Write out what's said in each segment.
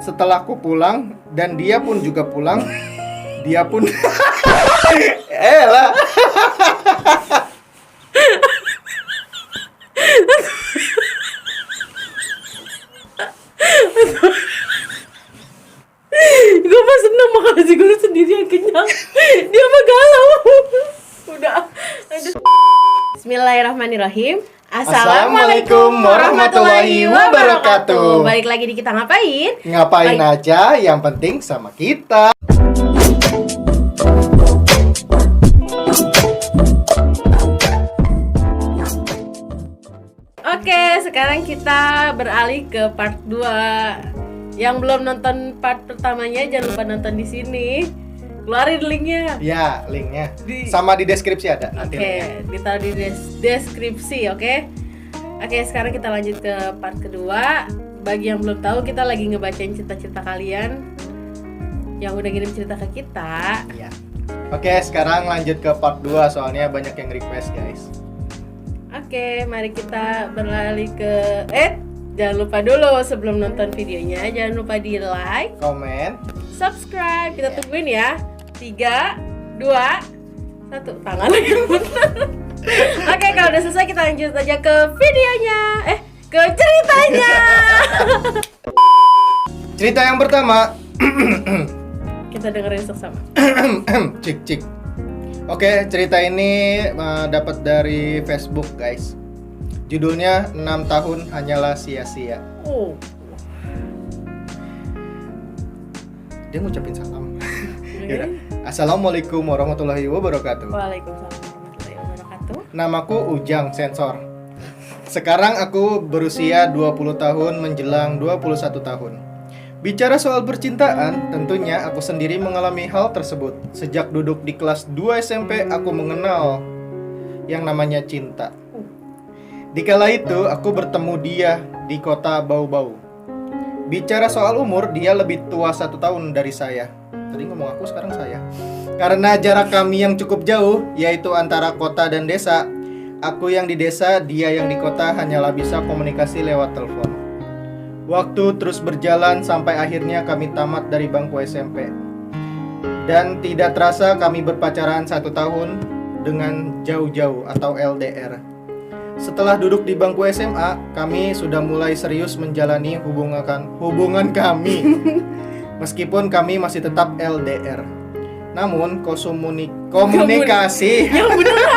Setelah aku pulang dan dia pun juga pulang, dia pun lah. Gue mah seneng makan nasi goreng sendirian kenyang. Dia mah galau. Udah. Aduh. Bismillahirrahmanirrahim. Assalamualaikum warahmatullahi wabarakatuh. Balik lagi di Kita Ngapain. Ngapain aja, yang penting sama kita. Oke, sekarang kita beralih ke part 2. Yang belum nonton part pertamanya jangan lupa nonton di sini. Keluarin linknya. Ya, linknya sama di deskripsi ada. Nanti Oke, ditaruh di deskripsi, oke? Oke, sekarang kita lanjut ke part kedua. Bagi yang belum tahu, kita lagi ngebacain cerita-cerita kalian yang udah ngirim cerita ke kita. Ya. Oke, sekarang lanjut ke part 2 soalnya banyak yang request, guys. Oke, mari kita beralih ke jangan lupa dulu sebelum nonton videonya, jangan lupa di like, Komen, subscribe. Kita tungguin ya. 3, 2, 1. Tangan lagi bener. Oke, kalau udah selesai kita lanjut aja ke videonya. Ke ceritanya. cerita yang pertama. Kita dengerin sama-sama. Cik. Oke, cerita ini dapat dari Facebook, guys. Judulnya 6 tahun hanyalah sia-sia. Oh. Dia ngucapin salam. Yaudah. Assalamualaikum warahmatullahi wabarakatuh. Waalaikumsalam warahmatullahi wabarakatuh. Namaku Ujang Sensor. Sekarang aku berusia 20 tahun menjelang 21 tahun. Bicara soal percintaan, tentunya aku sendiri mengalami hal tersebut. Sejak duduk di kelas 2 SMP, aku mengenal yang namanya cinta. Dikala itu, aku bertemu dia di kota Bau-Bau. Bicara soal umur, dia lebih tua 1 tahun dari saya. Tadi ngomong aku, sekarang saya. Karena jarak kami yang cukup jauh, yaitu antara kota dan desa. Aku yang di desa, dia yang di kota hanyalah bisa komunikasi lewat telepon. Waktu terus berjalan sampai akhirnya kami tamat dari bangku SMP. Dan tidak terasa kami berpacaran 1 tahun dengan jauh-jauh atau LDR. Setelah duduk di bangku SMA, kami sudah mulai serius menjalani hubungan kami. Meskipun kami masih tetap LDR. Namun komunikasi Yang bener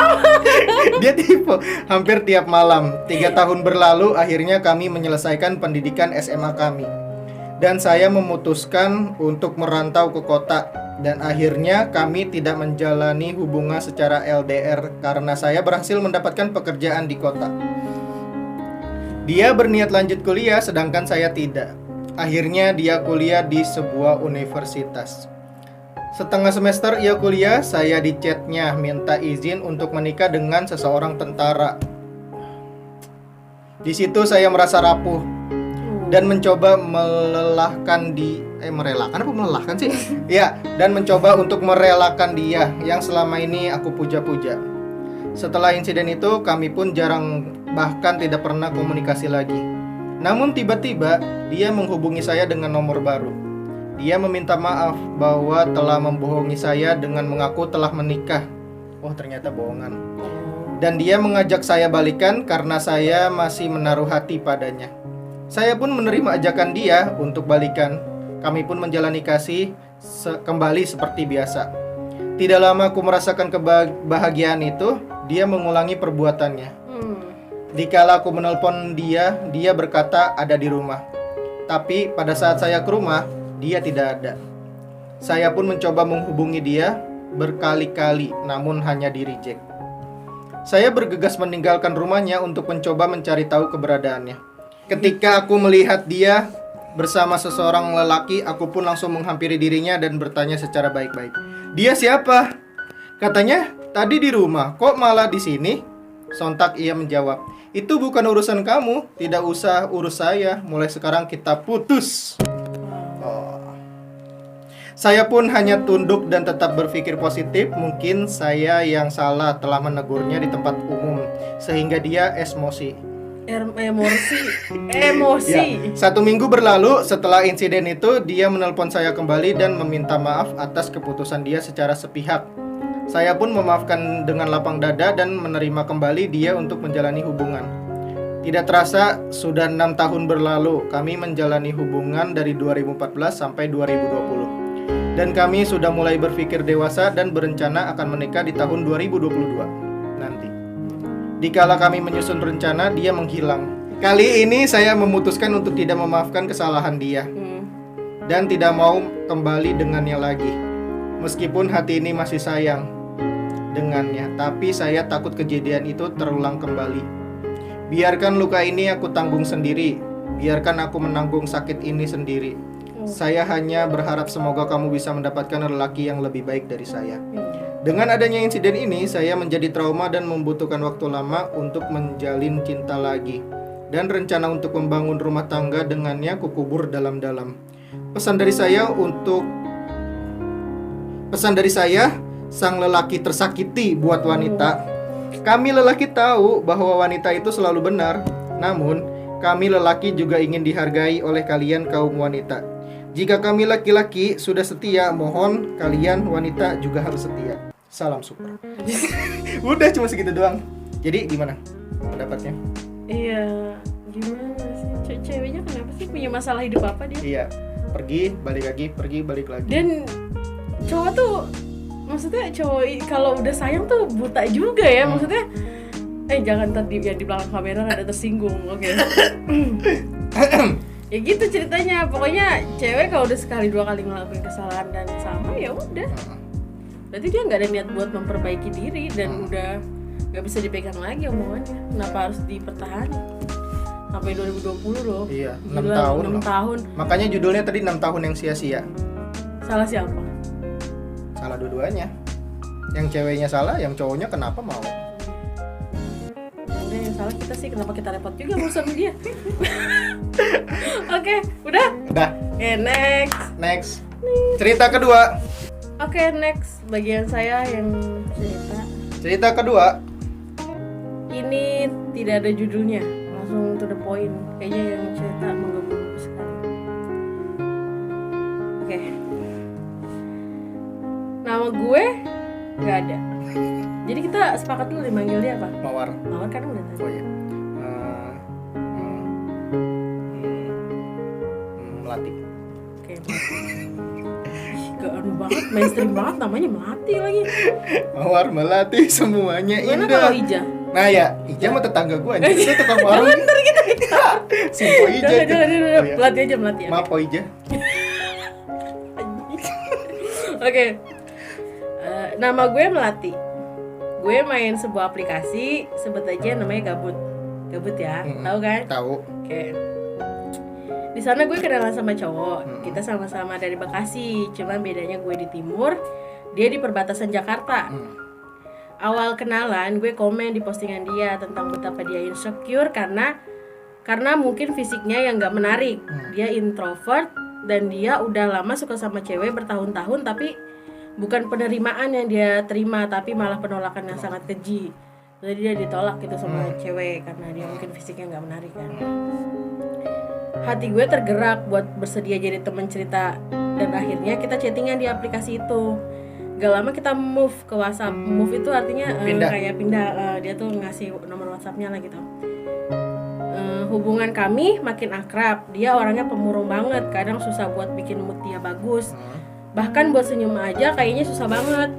dia tipe hampir tiap malam. 3 tahun berlalu, akhirnya kami menyelesaikan pendidikan SMA kami. Dan saya memutuskan untuk merantau ke kota. Dan akhirnya kami tidak menjalani hubungan secara LDR karena saya berhasil mendapatkan pekerjaan di kota. Dia berniat lanjut kuliah sedangkan saya tidak. Akhirnya dia kuliah di sebuah universitas. Setengah semester ia kuliah, saya di chatnya minta izin untuk menikah dengan seseorang tentara. Di situ saya merasa rapuh dan mencoba merelakan sih? Ya, dan mencoba untuk merelakan dia yang selama ini aku puja-puja. Setelah insiden itu, kami pun jarang bahkan tidak pernah komunikasi lagi. Namun tiba-tiba dia menghubungi saya dengan nomor baru. Dia meminta maaf bahwa telah membohongi saya dengan mengaku telah menikah. Oh, ternyata bohongan. Dan dia mengajak saya balikan karena saya masih menaruh hati padanya. Saya pun menerima ajakan dia untuk balikan. Kami pun menjalani kasih kembali seperti biasa. Tidak lama aku merasakan kebahagiaan itu, dia mengulangi perbuatannya. Dikala aku menelpon dia berkata ada di rumah. Tapi pada saat saya ke rumah, dia tidak ada. Saya pun mencoba menghubungi dia berkali-kali, namun hanya di-reject. Saya bergegas meninggalkan rumahnya untuk mencoba mencari tahu keberadaannya. Ketika aku melihat dia bersama seseorang lelaki, aku pun langsung menghampiri dirinya dan bertanya secara baik-baik. Dia siapa? Katanya tadi di rumah, kok malah di sini? Sontak ia menjawab, itu bukan urusan kamu, tidak usah urus saya. Mulai sekarang kita putus. Saya pun hanya tunduk dan tetap berpikir positif. Mungkin saya yang salah telah menegurnya di tempat umum sehingga dia emosi. Emosi. Ya, 1 minggu berlalu setelah insiden itu, dia menelpon saya kembali dan meminta maaf atas keputusan dia secara sepihak. Saya pun memaafkan dengan lapang dada dan menerima kembali dia untuk menjalani hubungan. Tidak terasa, sudah 6 tahun berlalu, kami menjalani hubungan dari 2014 sampai 2020. Dan kami sudah mulai berpikir dewasa dan berencana akan menikah di tahun 2022 nanti. Dikala kami menyusun rencana, dia menghilang. Kali ini saya memutuskan untuk tidak memaafkan kesalahan dia dan tidak mau kembali dengannya lagi. Meskipun hati ini masih sayang dengannya, tapi saya takut kejadian itu terulang kembali. Biarkan luka ini aku tanggung sendiri. Biarkan aku menanggung sakit ini sendiri. Saya hanya berharap semoga kamu bisa mendapatkan lelaki yang lebih baik dari saya. Dengan adanya insiden ini, saya menjadi trauma dan membutuhkan waktu lama untuk menjalin cinta lagi. Dan rencana untuk membangun rumah tangga dengannya kukubur dalam-dalam. Pesan dari saya, sang lelaki tersakiti buat wanita. Kami lelaki tahu bahwa wanita itu selalu benar. Namun, kami lelaki juga ingin dihargai oleh kalian kaum wanita. Jika kami laki-laki sudah setia, mohon kalian wanita juga harus setia. Salam super. Udah cuma segitu doang. Jadi gimana pendapatnya? Iya, gimana sih? Ceweknya kenapa sih punya masalah hidup apa dia? Iya, pergi balik lagi. Dan cowok tuh, maksudnya cowok kalau udah sayang tuh buta juga ya. Maksudnya jangan tadi yang di belakang kamera ada tersinggung, oke? Ya gitu ceritanya. Pokoknya cewek kalau udah sekali 2 kali ngelakuin kesalahan dan sama, ya udah. Berarti dia nggak ada niat buat memperbaiki diri dan udah nggak bisa dipegang lagi omongannya. Kenapa harus dipertahankan sampai 2020 loh? Iya, 6 Gila, tahun. 6 tahun. Makanya judulnya tadi 6 tahun yang sia-sia. Salah siapa? Salah dua-duanya. Yang ceweknya salah, yang cowoknya kenapa mau? Udah, yang salah kita sih, kenapa kita repot juga ngurusin dia. Oke, udah? Udah. Oke, Next. Cerita kedua. Oke, next. Bagian saya yang Cerita kedua. ini tidak ada judulnya, langsung to the point. Kayaknya yang cerita menggebu-gebu sekali. Oke. Nama gue nggak ada. Jadi kita sepakat dulu nih manggil dia apa? Mawar. Mawar kan udah tadi. Oh iya. Melati. Oke. Gak anu banget, mainstream banget namanya Melati lagi. Mawar, Melati, semuanya Gimana indah. kalau Ija? Nah ya, Ija mah tetangga gue aja. Itu tukang warung. Bener gitu. Simpo Ija. Jangan. Oh, iya. Melati aja. Maaf, Po Ija. Oke. Nama gue Melati. Gue main sebuah aplikasi, sebut aja namanya Gabut. Gabut ya, tahu kan? Tahu. Oke. Di sana gue kenalan sama cowok. Kita sama-sama dari Bekasi, cuman bedanya gue di timur, dia di perbatasan Jakarta. Awal kenalan gue komen di postingan dia tentang betapa dia insecure karena mungkin fisiknya yang nggak menarik. Dia introvert dan dia udah lama suka sama cewek bertahun-tahun, tapi bukan penerimaan yang dia terima, tapi malah penolakan yang sangat keji. Jadi dia ditolak gitu sama cewek karena dia mungkin fisiknya nggak menarik kan. Hati gue tergerak buat bersedia jadi teman cerita, dan akhirnya kita chattingan di aplikasi itu. Gak lama kita move ke WhatsApp. Move itu artinya kayak pindah. Dia tuh ngasih nomor WhatsAppnya lah gitu. Hubungan kami makin akrab. Dia orangnya pemurung banget, kadang susah buat bikin mood dia bagus. Bahkan buat senyum aja kayaknya susah banget.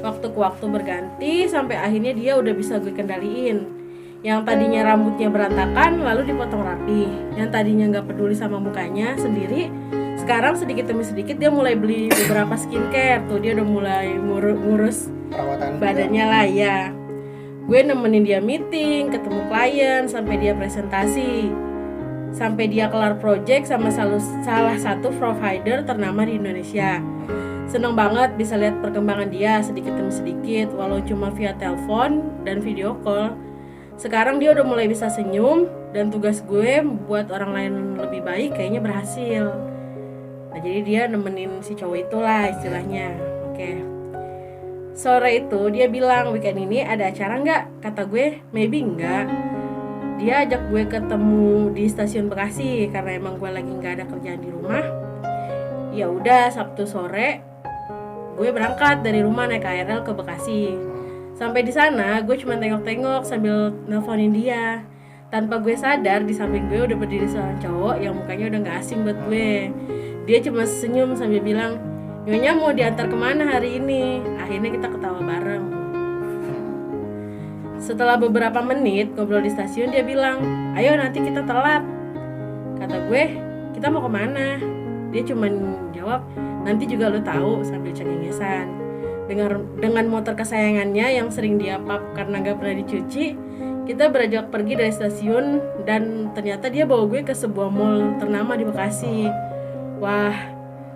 Waktu ke waktu berganti sampai akhirnya dia udah bisa gue kendaliin. Yang tadinya rambutnya berantakan lalu dipotong rapi. Yang tadinya gak peduli sama mukanya sendiri, sekarang sedikit demi sedikit dia mulai beli beberapa skincare. Tuh dia udah mulai ngurus perawatan badannya lah ya. Gue nemenin dia meeting, ketemu klien, sampai dia presentasi, sampai dia kelar project sama salah satu provider ternama di Indonesia. Seneng banget bisa lihat perkembangan dia sedikit demi sedikit, walau cuma via telepon dan video call. Sekarang dia udah mulai bisa senyum, dan tugas gue buat orang lain lebih baik kayaknya berhasil. Nah jadi dia nemenin si cowok itulah istilahnya. Oke. Sore itu dia bilang, weekend ini ada acara nggak? Kata gue, maybe enggak. dia ajak gue ketemu di stasiun Bekasi karena emang gue lagi nggak ada kerjaan di rumah. Ya udah, Sabtu sore gue berangkat dari rumah naik KRL ke Bekasi. Sampai di sana gue cuma tengok-tengok sambil nelponin dia. Tanpa gue sadar di samping gue udah berdiri seorang cowok yang mukanya udah nggak asing buat gue. Dia cuma senyum sambil bilang, "Nyonya mau diantar kemana hari ini?" Akhirnya kita ketawa bareng. Setelah beberapa menit ngobrol di stasiun, dia bilang, "Ayo nanti kita telat." Kata gue, "Kita mau kemana?" Dia cuma jawab, "Nanti juga lo tahu," sambil cengengesan. Dengan motor kesayangannya yang sering dia pap karena gak pernah dicuci, kita beranjak pergi dari stasiun dan ternyata dia bawa gue ke sebuah mall ternama di Bekasi. Wah,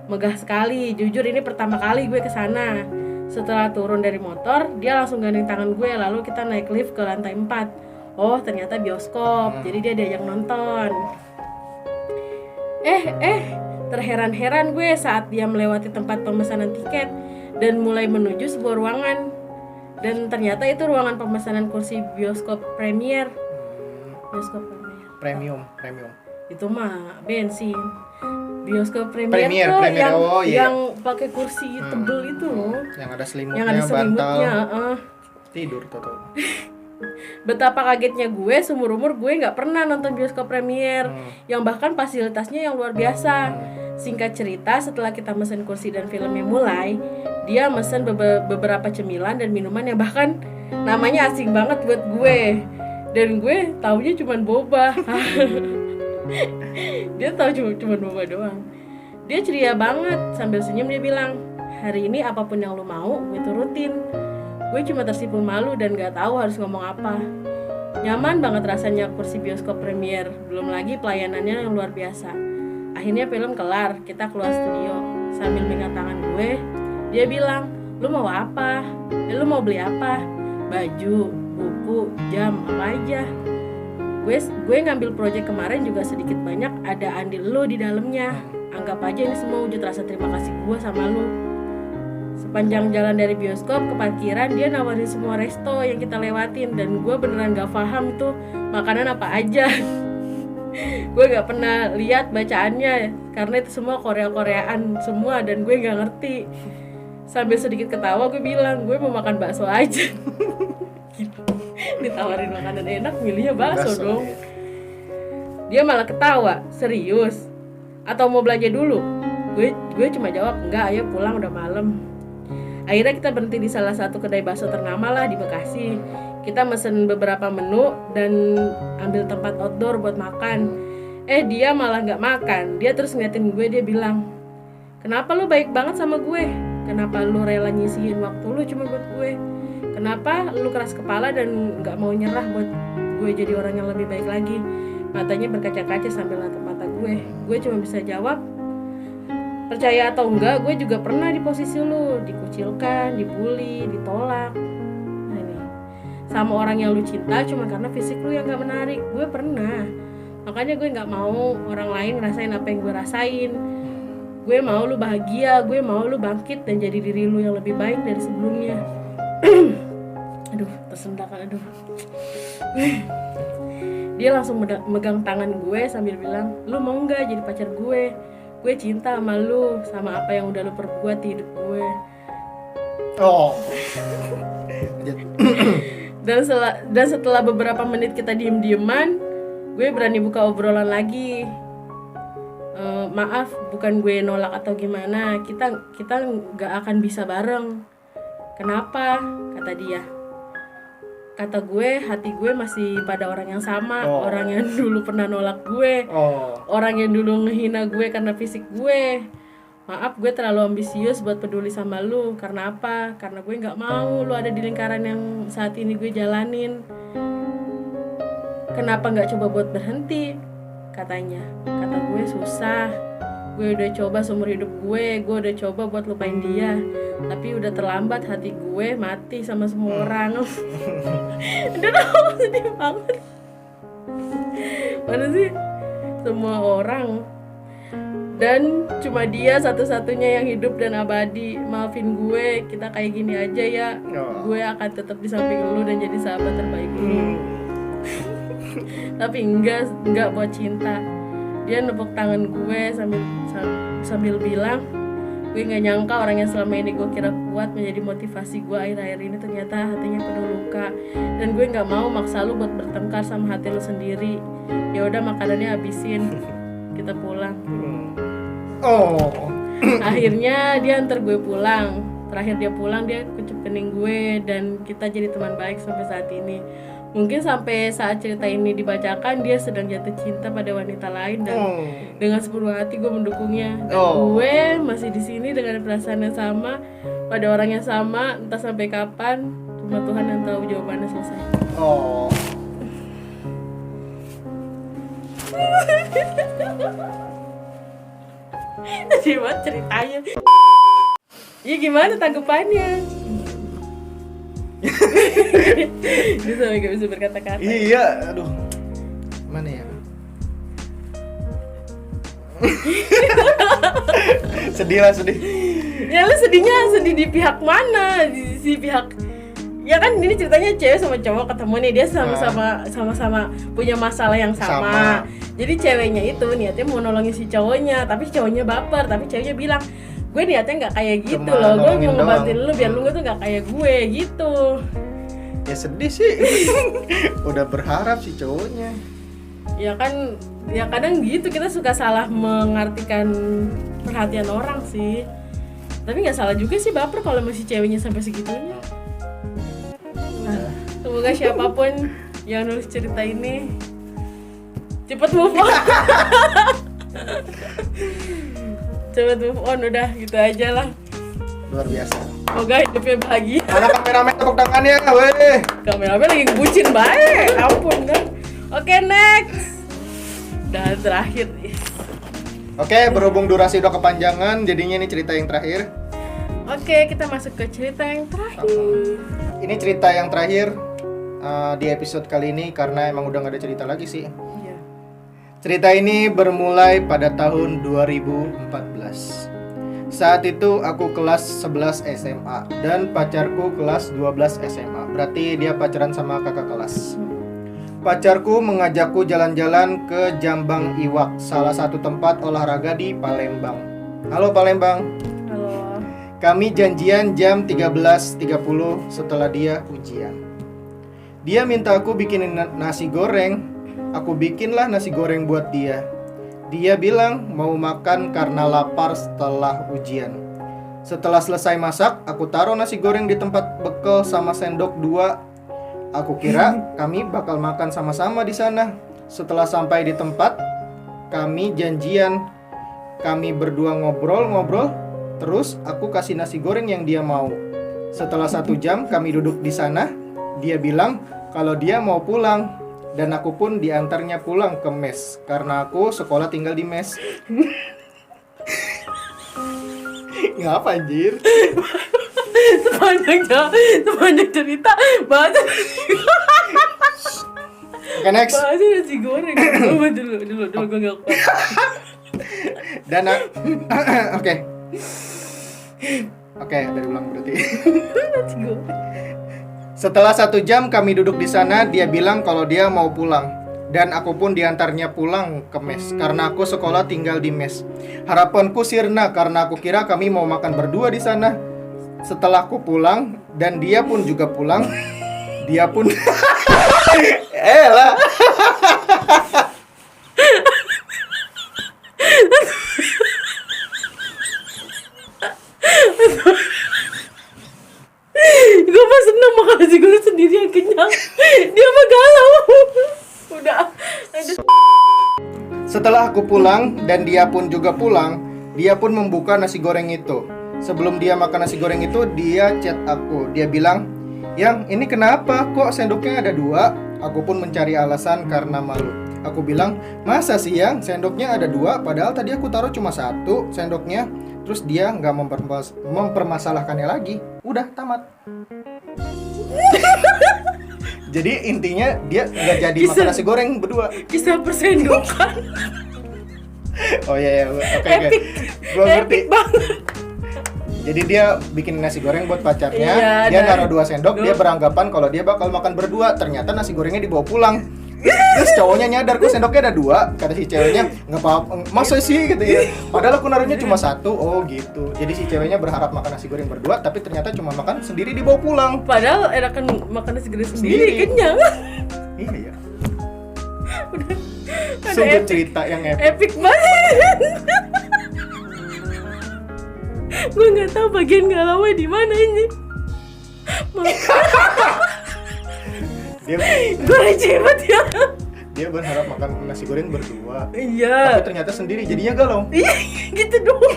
megah sekali. Jujur ini pertama kali gue kesana. Setelah turun dari motor, dia langsung gandeng tangan gue, lalu kita naik lift ke lantai 4. Oh, ternyata bioskop. Jadi dia diajak nonton. Terheran-heran gue saat dia melewati tempat pemesanan tiket dan mulai menuju sebuah ruangan. Dan ternyata itu ruangan pemesanan kursi bioskop premier. Bioskop premier. Premium. Itu mah bensin. Bioskop premier tuh Premier. yang pakai kursi tebel itu loh. Yang ada selimutnya, Yang ada selimutnya, bantal. Tidur tuh. Betapa kagetnya gue, seumur umur gue nggak pernah nonton bioskop premier, yang bahkan fasilitasnya yang luar biasa. Singkat cerita, setelah kita mesen kursi dan filmnya mulai, dia mesen beberapa cemilan dan minuman yang bahkan namanya asing banget buat gue, dan gue taunya cuman boba. Dia tahu cuma boba doang. Dia ceria banget, sambil senyum dia bilang, "Hari ini apapun yang lo mau, gue turutin." Gue cuma tersipu malu dan gak tahu harus ngomong apa. Nyaman banget rasanya kursi bioskop premier, belum lagi pelayanannya yang luar biasa. Akhirnya film kelar, kita keluar studio. Sambil megang tangan gue, dia bilang, "Lu mau apa? Lu mau beli apa? Baju, buku, jam, apa aja?" Gue ngambil proyek kemarin juga sedikit banyak ada andil lu di dalamnya. Anggap aja ini semua wujud rasa terima kasih gue sama lu. Sepanjang jalan dari bioskop ke parkiran, dia nawarin semua resto yang kita lewatin, dan gue beneran gak paham tuh makanan apa aja. Gue gak pernah lihat bacaannya karena itu semua Korea-Koreaan semua dan gue gak ngerti. Sambil sedikit ketawa gue bilang, "Gue mau makan bakso aja." Ditawarin makanan enak, milihnya bakso dong. Dia malah ketawa, "Serius? Atau mau belanja dulu?" Gue cuma jawab, "Enggak, ayo pulang udah malam." Akhirnya kita berhenti di salah satu kedai bakso ternama lah di Bekasi. Kita mesen beberapa menu dan ambil tempat outdoor buat makan. Dia malah gak makan. Dia terus ngeliatin gue, dia bilang, "Kenapa lu baik banget sama gue? Kenapa lu rela nyisihin waktu lu cuma buat gue? Kenapa lu keras kepala dan gak mau nyerah buat gue jadi orang yang lebih baik lagi?" Matanya berkaca-kaca sambil natap mata gue. Gue cuma bisa jawab, "Percaya atau enggak, gue juga pernah di posisi lu, dikucilkan, dibully, ditolak. Nah ini, sama orang yang lu cinta cuma karena fisik lu yang gak menarik. Gue pernah. Makanya gue gak mau orang lain ngerasain apa yang gue rasain. Gue mau lu bahagia, gue mau lu bangkit dan jadi diri lu yang lebih baik dari sebelumnya." Aduh, tersendak, aduh. Dia langsung megang tangan gue sambil bilang, "Lu mau gak jadi pacar gue? Gue cinta sama lu, sama apa yang udah lu perbuat di hidup gue." Oh. Dan setelah beberapa menit kita diem-dieman, gue berani buka obrolan lagi. "Maaf, bukan gue nolak atau gimana. Kita nggak akan bisa bareng." "Kenapa?" kata dia. Kata gue, hati gue masih pada orang yang sama, orang yang dulu pernah nolak gue, orang yang dulu ngehina gue karena fisik gue. "Maaf, gue terlalu ambisius buat peduli sama lu. Karena apa? Karena gue gak mau lu ada di lingkaran yang saat ini gue jalanin. Kenapa gak coba buat berhenti?" katanya. Kata gue, "Susah. Gue udah coba seumur hidup gue udah coba buat lupain dia. Tapi udah terlambat, hati gue mati sama semua orang." Aduh, sedih banget. Mana sih semua orang, dan cuma dia satu-satunya yang hidup dan abadi. Maafin gue, kita kayak gini aja ya. Gue akan tetap di samping lu dan jadi sahabat terbaik lu. Tapi enggak buat cinta. Dia nepuk tangan gue sambil bilang, gue nggak nyangka orang yang selama ini gue kira kuat menjadi motivasi gue akhir-akhir ini ternyata hatinya penuh luka. Dan gue nggak mau maksa lu buat bertengkar sama hati lu sendiri. Ya udah, makanannya habisin, kita pulang. Oh. Akhirnya dia antar gue pulang. Terakhir dia pulang, dia kucup kening gue dan kita jadi teman baik sampai saat ini. Mungkin sampai saat cerita ini dibacakan dia sedang jatuh cinta pada wanita lain dan dengan sepenuh hati gue mendukungnya. Dan gue masih di sini dengan perasaan yang sama pada orang yang sama, entah sampai kapan. Cuma Tuhan yang tahu jawabannya. Selesai. Oh. Gimana ceritanya? Ya gimana tanggapannya? Dia sampai gak bisa berkata-kata. Iya, aduh. Mana ya? Sedih. Ya lu sedih di pihak mana? Si pihak, ya kan ini ceritanya cewek sama cowok ketemu nih, dia sama-sama punya masalah yang sama. Jadi ceweknya itu niatnya mau nolongin si cowoknya, tapi si cowoknya baper, tapi ceweknya bilang, gue niatnya nggak kayak gitu loh, gue mau ngebantuin lu biar lu tuh nggak kayak gue gitu. Ya sedih sih. Udah berharap si cowoknya. Ya kan, ya kadang gitu kita suka salah mengartikan perhatian orang sih. Tapi nggak salah juga sih baper kalau masih ceweknya sampai segitunya. Nah, semoga siapapun yang nulis cerita ini cepet move on. Cepet move on, udah gitu aja lah. Luar biasa. Semoga hidupnya bahagia. Mana kameramen tepuk tangannya, weh. Kameramen lagi ngebucin baik, ampun dah. Oke, next. Dan terakhir nih. Oke, berhubung durasi udah kepanjangan, jadinya ini cerita yang terakhir. Oke, kita masuk ke cerita yang terakhir. Ini cerita yang terakhir di episode kali ini karena emang udah gak ada cerita lagi sih. Iya. Cerita ini bermulai pada tahun 2014. Saat itu aku kelas 11 SMA dan pacarku kelas 12 SMA. Berarti dia pacaran sama kakak kelas. Pacarku mengajakku jalan-jalan ke Jambang Iwak, salah satu tempat olahraga di Palembang. Halo Palembang. Halo. Kami janjian jam 13.30 setelah dia ujian. Dia minta aku bikinin nasi goreng. Aku bikinlah nasi goreng buat dia. Dia bilang mau makan karena lapar setelah ujian. Setelah selesai masak, aku taruh nasi goreng di tempat bekal sama sendok 2. Aku kira kami bakal makan sama-sama di sana. Setelah sampai di tempat, kami janjian. Kami berdua ngobrol-ngobrol. Terus aku kasih nasi goreng yang dia mau. Setelah 1 jam kami duduk di sana. Dia bilang kalau dia mau pulang. Dan aku pun diantarnya pulang ke mes. Karena aku sekolah tinggal di mes. Ngapa anjir? Sepanjang cerita bahasa. Oke, next. Bahasa nasi goreng. Dulu gue gak kuat. Dan Oke, dari ulang berarti. Nasi goreng. Setelah 1 jam kami duduk di sana, dia bilang kalau dia mau pulang. Dan aku pun diantarnya pulang ke mes karena aku sekolah tinggal di mes. Harapanku sirna karena aku kira kami mau makan berdua di sana. Setelah aku pulang dan dia pun juga pulang, dia pun lah. Gue mah seneng makan nasi goreng sendirian kenyang. Dia mah galau. Udah. Setelah aku pulang dan dia pun juga pulang, dia pun membuka nasi goreng itu. Sebelum dia makan nasi goreng itu, dia chat aku. Dia bilang, "Yang, ini kenapa? Kok sendoknya ada 2?" Aku pun mencari alasan karena malu. Aku bilang, "Masa sih Yang, sendoknya ada 2? Padahal tadi aku taruh cuma 1 sendoknya." Terus dia nggak mempermasalahkannya lagi. Udah, tamat. Jadi intinya dia nggak jadi makan nasi goreng berdua. Kisah persendokan. Oh iya, oke. Epic. Gua ngerti. Epic banget. Jadi dia bikin nasi goreng buat pacarnya. Iya, Dia dan naruh 2 sendok. Dia beranggapan kalau dia bakal makan berdua. Ternyata nasi gorengnya dibawa pulang. Terus cowoknya nyadar kok sendoknya ada 2. Kata si ceweknya, nggak apa-apa, masa sih gitu ya. Padahal aku naruhnya cuma 1. Oh gitu. Jadi si ceweknya berharap makan nasi goreng berdua, tapi ternyata cuma makan sendiri dibawa pulang. Padahal enakan makan nasi goreng sendiri, kenyang. Iya ya. Ada Sungguh epic. cerita yang Epic banget. Gue nggak tahu bagian galaunya di mana ini. Dia Gue receh banget ya. dia berharap makan nasi goreng berdua. Iya. Tapi ternyata sendiri, jadinya galau. Iya, gitu doang.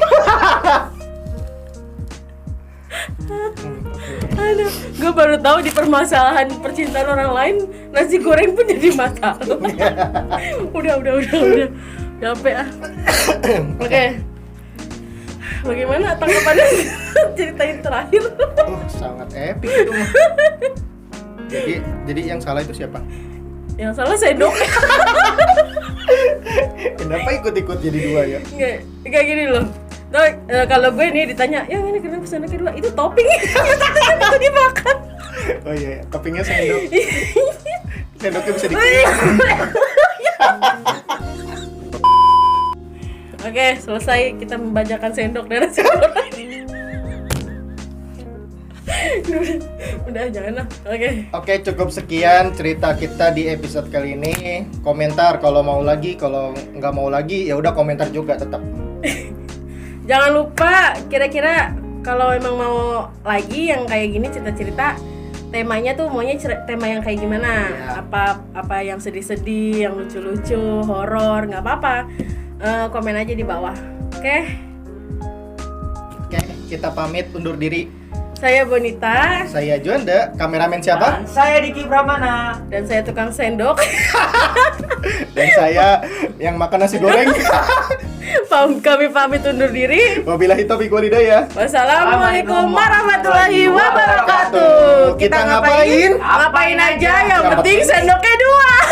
Aduh, gue baru tahu di permasalahan percintaan orang lain nasi goreng pun jadi masalah. udah. Capek ah. Oke. Bagaimana tanggapannya ceritain terakhir? Sangat epic itu mah. Jadi yang salah itu siapa? Yang salah sendok. Kenapa ikut-ikut jadi 2 ya? Kayak gini loh. Nah, kalau gue nih ditanya, yang ini kenapa sendoknya 2? Itu topping. Itu dimakan. Oh iya, toppingnya sendok. Sendoknya bisa dikirim. Oke, selesai kita membacakan sendok dan nasi goreng. Udah jangan lah. Oke, cukup sekian cerita kita di episode kali ini. Komentar kalau mau lagi, kalau nggak mau lagi ya udah komentar juga tetap. Jangan lupa kira-kira kalau emang mau lagi yang kayak gini cerita-cerita, temanya tuh maunya tema yang kayak gimana? Ya. Apa yang sedih-sedih, yang lucu-lucu, horor, nggak apa-apa. Komen aja di bawah. Oke. Oke, kita pamit undur diri. Saya Bonita Saya Juanda, kameramen siapa? Dan saya Diki Pramana. dan saya tukang sendok. Dan saya yang makan nasi goreng. Kami pamit undur diri. Wabillahi taufiq walhidayah. Wassalamualaikum warahmatullahi wabarakatuh. Kita ngapain? Ngapain aja, yang penting sendoknya 2.